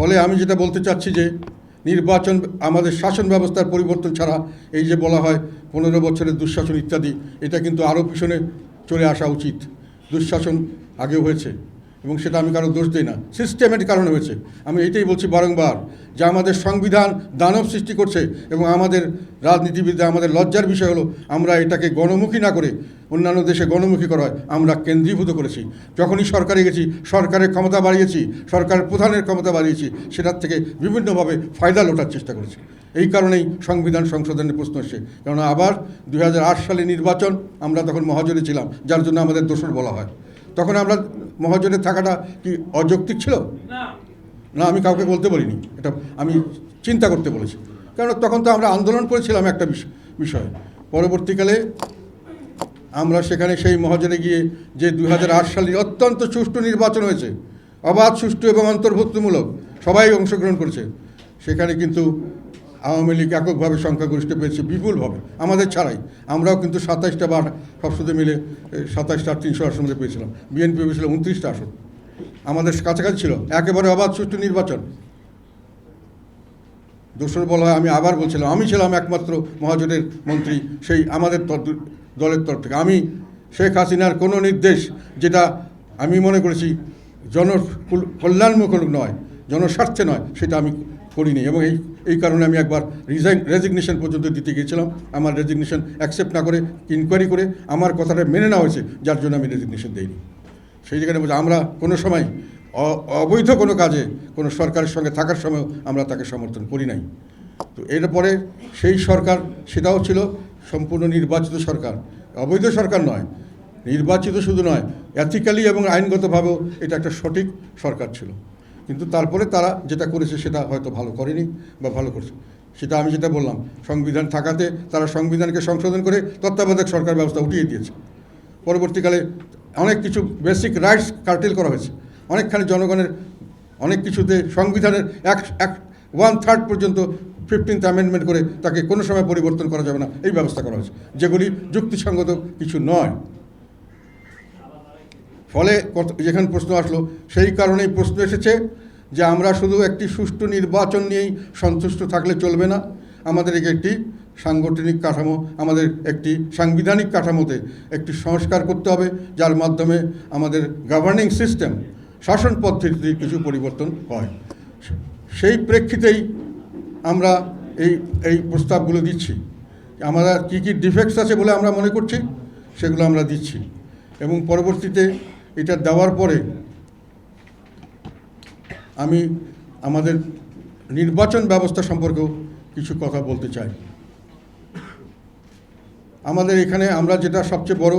ফলে আমি যেটা বলতে চাচ্ছি যে নির্বাচন আমাদের শাসন ব্যবস্থার পরিবর্তন ছাড়া এই যে বলা হয় 15 বছরের দুঃশাসন ইত্যাদি, এটা কিন্তু আরও পিছনে চলে আসা উচিত। দুঃশাসন আগেও হয়েছে এবং সেটা আমি কারো দোষ দিই না, সিস্টেমের কারণে হয়েছে। আমি এটাই বলছি বারংবার যে আমাদের সংবিধান দানব সৃষ্টি করছে এবং আমাদের রাজনীতিবিদরা, আমাদের লজ্জার বিষয় হলো আমরা এটাকে গণমুখী না করে, অন্যান্য দেশে গণমুখী করা হয়, আমরা কেন্দ্রীভূত করেছি। যখনই সরকারে গেছি সরকারের ক্ষমতা বাড়িয়েছি, সরকারের প্রধানের ক্ষমতা বাড়িয়েছি, সেটার থেকে বিভিন্নভাবে ফায়দা লোটার চেষ্টা করেছি। এই কারণেই সংবিধান সংশোধনের প্রশ্ন এসে, কারণ আবার 2008 সালে নির্বাচন, আমরা তখন মহাজোটে ছিলাম, যার জন্য আমাদের দোষর বলা হয়। তখন আমরা মহাজোটে থাকাটা কি অযৌক্তিক ছিল? না, আমি কাউকে বলতে বলিনি, এটা আমি চিন্তা করতে বলেছি, কারণ তখন তো আমরা আন্দোলন করেছিলাম একটা বিষয়। পরবর্তীকালে আমরা সেখানে সেই মহাজোটে গিয়ে যে 2008 সালে অত্যন্ত সুষ্ঠু নির্বাচন হয়েছে, অবাধ, সুষ্ঠু এবং অন্তর্ভুক্তমূলক, সবাই অংশগ্রহণ করেছে, সেখানে কিন্তু আওয়ামী লীগ এককভাবে সংখ্যাগরিষ্ঠ পেয়েছে বিপুলভাবে, আমাদের ছাড়াই। আমরাও কিন্তু 27টা বা সবসাথে মিলে 27টা 300 আসন মধ্যে পেয়েছিলাম। বিএনপি পেয়েছিল 29টা আসন, আমাদের কাছাকাছি ছিল। একেবারে অবাধ সুষ্ঠু নির্বাচন। দোসর বলা হয়, আমি আবার বলছিলাম, আমি ছিলাম একমাত্র মহাজোটের মন্ত্রী সেই আমাদের দলের তরফ থেকে। আমি শেখ হাসিনার কোনো নির্দেশ যেটা আমি মনে করেছি জনকল্যাণমূলক নয়, জনস্বার্থে নয়, সেটা আমি করিনি। এবং এই কারণে আমি একবার রেজিগনেশন পর্যন্ত দিতে গিয়েছিলাম। আমার রেজিগনেশন অ্যাকসেপ্ট না করে, ইনকোয়ারি করে আমার কথাটা মেনে নেওয়া হয়েছে, যার জন্য আমি রেজিগনেশন দিইনি। সেই জায়গায় বলছি, আমরা কোনো সময় অবৈধ কোনো কাজে কোনো সরকারের সঙ্গে থাকার সময়ও আমরা তাকে সমর্থন করি নাই। তো এরপরে সেই সরকার, সেটাও ছিল সম্পূর্ণ নির্বাচিত সরকার, অবৈধ সরকার নয়, নির্বাচিত শুধু নয়, এথিক্যালি এবং আইনগতভাবেও এটা একটা সঠিক সরকার ছিল। কিন্তু তারপরে তারা যেটা করেছে সেটা হয়তো ভালো করেনি বা ভালো করছে, সেটা আমি যেটা বললাম, সংবিধান থাকাতে তারা সংবিধানকে সংশোধন করে তত্ত্বাবধায়ক সরকার ব্যবস্থা উঠিয়ে দিয়েছে। পরবর্তীকালে অনেক কিছু বেসিক রাইটস কার্টেল করা হয়েছে, অনেকখানি জনগণের অনেক কিছুতে সংবিধানের 1/3 পর্যন্ত 15th অ্যামেন্ডমেন্ট করে তাকে কোনো সময় পরিবর্তন করা যাবে না, এই ব্যবস্থা করা হয়েছে, যেগুলি যুক্তিসঙ্গত কিছু নয়। ফলে যেখানে প্রশ্ন আসলো, সেই কারণেই প্রশ্ন এসেছে যে আমরা শুধু একটি সুষ্ঠু নির্বাচন নিয়েই সন্তুষ্ট থাকলে চলবে না, আমাদের একটি সাংগঠনিক কাঠামো, আমাদের একটি সাংবিধানিক কাঠামোতে একটি সংস্কার করতে হবে, যার মাধ্যমে আমাদের গভর্নিং সিস্টেম, শাসন পদ্ধতিতে কিছু পরিবর্তন হয়। সেই প্রেক্ষিতেই আমরা এই প্রস্তাবগুলো দিচ্ছি। আমরা কী কী ডিফেক্টস আছে বলে আমরা মনে করছি, সেগুলো আমরা দিচ্ছি। এবং পরবর্তীতে এটা দেওয়ার পরে আমি আমাদের নির্বাচন ব্যবস্থা সম্পর্কেও কিছু কথা বলতে চাই। আমাদের এখানে আমরা যেটা সবচেয়ে বড়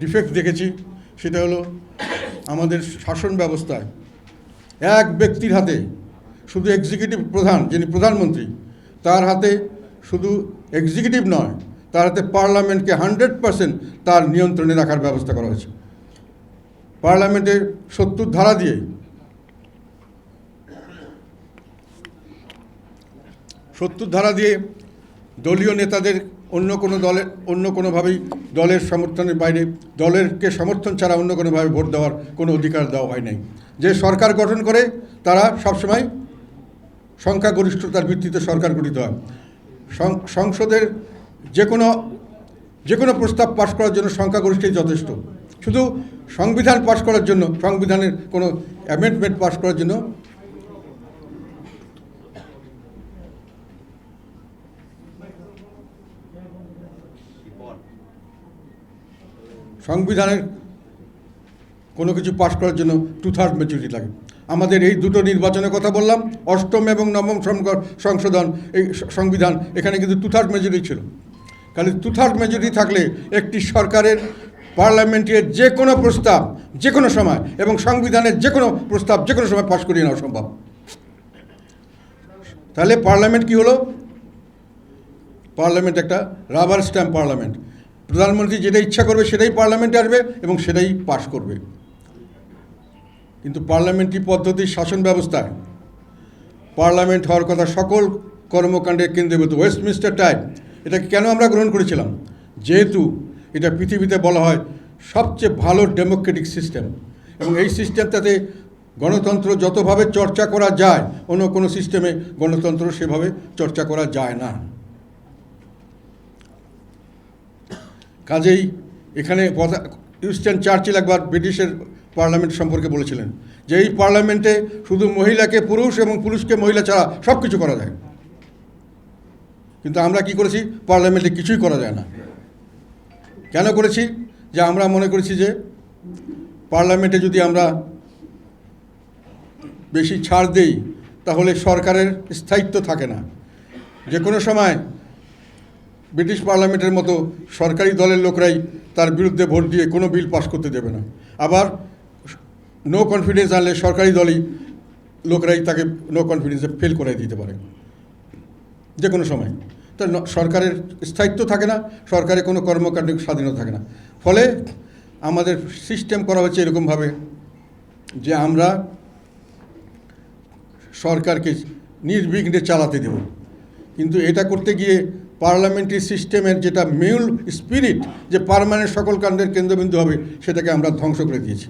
ডিফেক্ট দেখেছি, সেটা হলো আমাদের শাসন ব্যবস্থায় এক ব্যক্তির হাতে, শুধু এক্সিকিউটিভ প্রধান, যিনি প্রধানমন্ত্রী, তার হাতে শুধু এক্সিকিউটিভ নয়, তার হাতে পার্লামেন্টকে 100% তার নিয়ন্ত্রণে রাখার ব্যবস্থা করা হয়েছে। পার্লামেন্টের 70 ধারা দিয়ে দলীয় নেতাদের অন্য কোনোভাবেই দলের সমর্থনের বাইরে, দলেরকে সমর্থন ছাড়া অন্য কোনোভাবে ভোট দেওয়ার কোনো অধিকার দেওয়া হয় নাই। যে সরকার গঠন করে তারা সবসময় সংখ্যাগরিষ্ঠতার ভিত্তিতে সরকার গঠিত হয়। সংসদের যে কোনো প্রস্তাব পাশ করার জন্য সংখ্যাগরিষ্ঠই যথেষ্ট। শুধু সংবিধান পাশ করার জন্য, সংবিধানের কোনো অ্যামেন্ডমেন্ট পাশ করার জন্য সংবিধানের কোনো কিছু পাশ করার জন্য 2/3 মেজরিটি লাগে। আমাদের এই দুটো নির্বাচনের কথা বললাম, 8ম এবং 9ম সংশোধন, এই সংবিধান, এখানে কিন্তু 2/3 মেজরিটি ছিল। খালি 2/3 মেজরিটি থাকলে একটি সরকারের পার্লামেন্টের যে কোনো প্রস্তাব যে কোনো সময় এবং সংবিধানের যে কোনো প্রস্তাব যে কোনো সময় পাশ করিয়ে নেওয়া সম্ভব। তাহলে পার্লামেন্ট কি হলো? পার্লামেন্ট একটা রাবার স্ট্যাম্প পার্লামেন্ট। প্রধানমন্ত্রী যেটা ইচ্ছা করবে সেটাই পার্লামেন্টে আসবে এবং সেটাই পাশ করবে। কিন্তু পার্লামেন্টারি পদ্ধতির শাসন ব্যবস্থায় পার্লামেন্ট হওয়ার কথা সকল কর্মকাণ্ডের কেন্দ্রীভূত, ওয়েস্টমিনস্টার টাইপ। এটাকে কেন আমরা গ্রহণ করেছিলাম? যেহেতু এটা পৃথিবীতে বলা হয় সবচেয়ে ভালো ডেমোক্রেটিক সিস্টেম, এবং এই সিস্টেমটাতে গণতন্ত্র যতভাবে চর্চা করা যায় অন্য কোনো সিস্টেমে গণতন্ত্র সেভাবে চর্চা করা যায় না। কাজেই এখানে উইনস্টন চার্চিল একবার ব্রিটিশের পার্লামেন্ট সম্পর্কে বলেছিলেন যে এই পার্লামেন্টে শুধু মহিলাকে পুরুষ এবং পুরুষকে মহিলা ছাড়া সব কিছু করা যায়, কিন্তু আমরা কি করেছি, পার্লামেন্টে কিছুই করা যায় না। কেন করেছি? যে আমরা মনে করেছি যে পার্লামেন্টে যদি আমরা বেশি ছাড় দেই তাহলে সরকারের স্থায়িত্ব থাকে না। যে কোনো সময় ব্রিটিশ পার্লামেন্টের মতো সরকারি দলের লোকরাই তার বিরুদ্ধে ভোট দিয়ে কোনো বিল পাস করতে দেবে না। আবার নো কনফিডেন্স আনলে সরকারি দলই লোকরাই তাকে নো কনফিডেন্সে ফেল করে দিতে পারে যে কোনো সময়। তো সরকারের স্থায়িত্ব থাকে না, সরকারের কোনো কর্মকাণ্ডের স্বাধীনতা থাকে না। ফলে আমাদের সিস্টেম করা হচ্ছে এরকমভাবে যে আমরা সরকারকে নির্বিঘ্নে চালাতে দেব, কিন্তু এটা করতে গিয়ে পার্লামেন্টারি সিস্টেমের যেটা মূল স্পিরিট, যে পার্মানেন্ট সকল কাণ্ডের কেন্দ্রবিন্দু হবে, সেটাকে আমরা ধ্বংস করে দিয়েছি।